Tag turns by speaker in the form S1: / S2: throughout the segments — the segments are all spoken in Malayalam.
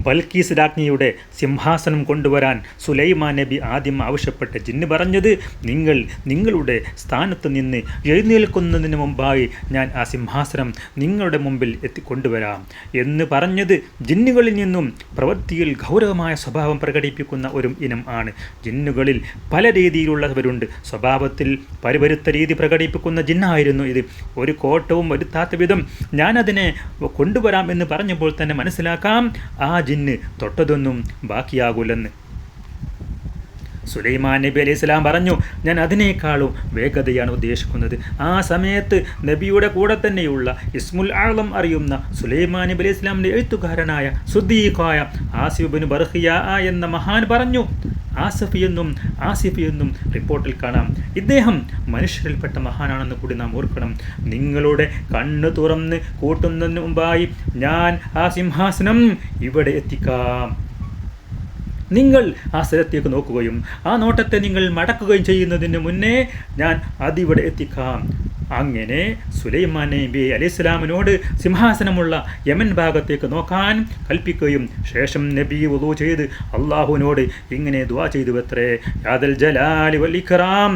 S1: ബൽക്കീസ് രാജ്ഞിയുടെ സിംഹാസനം കൊണ്ടുവരാൻ സുലൈമാൻ നബി ആദ്യം ആവശ്യപ്പെട്ട ജിന്ന് പറഞ്ഞത്, നിങ്ങൾ നിങ്ങളുടെ സ്ഥാനത്ത് നിന്ന് എഴുന്നേൽക്കുന്നതിന് മുമ്പായി ഞാൻ ആ സിംഹാസനം നിങ്ങളുടെ മുമ്പിൽ കൊണ്ടുവരാം എന്ന് പറഞ്ഞത് ജിന്നുകളിൽ നിന്നും പ്രവൃത്തിയിൽ ഗൗരവമായ സ്വഭാവം പ്രകടിപ്പിക്കുന്ന ഒരു ഇനം ആണ്. ജിന്നുകളിൽ പല രീതിയിലുള്ളവരുണ്ട്. സ്വഭാവത്തിൽ പരിപരുത്ത രീതി പ്രകടിപ്പിക്കുന്ന ജിന്നായിരുന്നു ഇത്. ഒരു കോട്ടവും വരുത്താത്ത വിധം ഞാനതിനെ കൊണ്ടുവരാം എന്ന് പറഞ്ഞപ്പോൾ തന്നെ മനസ്സിലാക്കാം ആ ജിന്ന് തൊട്ടതൊന്നും ബാക്കിയാകൂലെന്ന്. സുലൈമാൻ നബി അലൈഹി സ്വലാം പറഞ്ഞു, ഞാൻ അതിനേക്കാളും വേഗതയാണ് ഉദ്ദേശിക്കുന്നത്. ആ സമയത്ത് നബിയുടെ കൂടെ തന്നെയുള്ള ഇസ്മുൽ ആളം അറിയുന്ന സുലൈമാൻ നബി അലൈഹി സ്വലാമിൻ്റെ എഴുത്തുകാരനായ സുദ്ദീഖായ ആസിഫ് ഇബ്നു ബർഖിയ എന്ന മഹാൻ പറഞ്ഞു, ആസിഫ് എന്നും റിപ്പോർട്ടിൽ കാണാം. ഇദ്ദേഹം മനുഷ്യരിൽപ്പെട്ട മഹാനാണെന്ന് കൂടി നാം ഓർക്കണം. നിങ്ങളുടെ കണ്ണ് തുറന്ന് കൂട്ടുന്നതിന് മുമ്പായി ഞാൻ ആ സിംഹാസനം ഇവിടെ എത്തിക്കാം. നിങ്ങൾ ആ സ്ഥലത്തേക്ക് നോക്കുകയും ആ നോട്ടത്തെ നിങ്ങൾ മടക്കുകയും ചെയ്യുന്നതിന് മുന്നേ ഞാൻ അതിവിടെ എത്തിക്കാം. അങ്ങനെ സുലൈമാൻ നബി അലൈഹിസ്സലാമിനോട് സിംഹാസനമുള്ള യമൻ ഭാഗത്തേക്ക് നോക്കാൻ കൽപ്പിക്കുകയും ശേഷം നബി വുളൂ ചെയ്ത് അള്ളാഹുവിനോട് ഇങ്ങനെ ദുആ ചെയ്തുവത്രേ, യാദൽ ജലാലി വൽ ഇക്റാം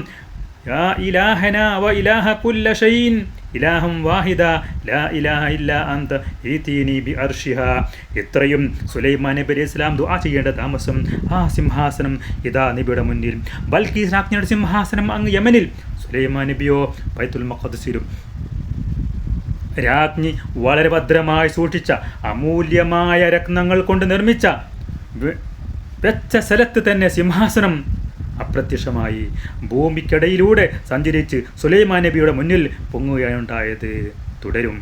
S1: യാ ഇലാഹനാ വ ഇലാഹ കുല്ല ഷൈഇൻ ഇലാഹം വാഹിദ ലാ ഇലാഹ ഇല്ലാ അന്ത ഈതീനി ബി അർഷിഹാ. ഇത്രയും സുലൈമാൻ നബി അലൈഹി സ്വലാം ദുആ ചെയ്യേണ്ട താമസം ആ സിംഹാസനം ഇതാ നബിയുടെ മുന്നിൽ. ബൽക്കീസ് രാജ്ഞിയുടെ സിംഹാസനം അങ്ങ് യമനിൽ, സുലൈമാൻ നബിയോ ബൈത്തുൽ മഖ്ദിസിലും. രാജ്ഞി വളരെ ഭദ്രമായി സൂക്ഷിച്ച അമൂല്യമായ രത്നങ്ങൾ കൊണ്ട് നിർമ്മിച്ച വെച്ച സ്ഥലത്ത് തന്നെ സിംഹാസനം അപ്രത്യക്ഷമായി ഭൂമിക്കടിയിലൂടെ സഞ്ചരിച്ച് സുലൈമാൻ നബിയുടെ മുന്നിൽ പൊങ്ങുകയാണുണ്ടായത്. തുടരും.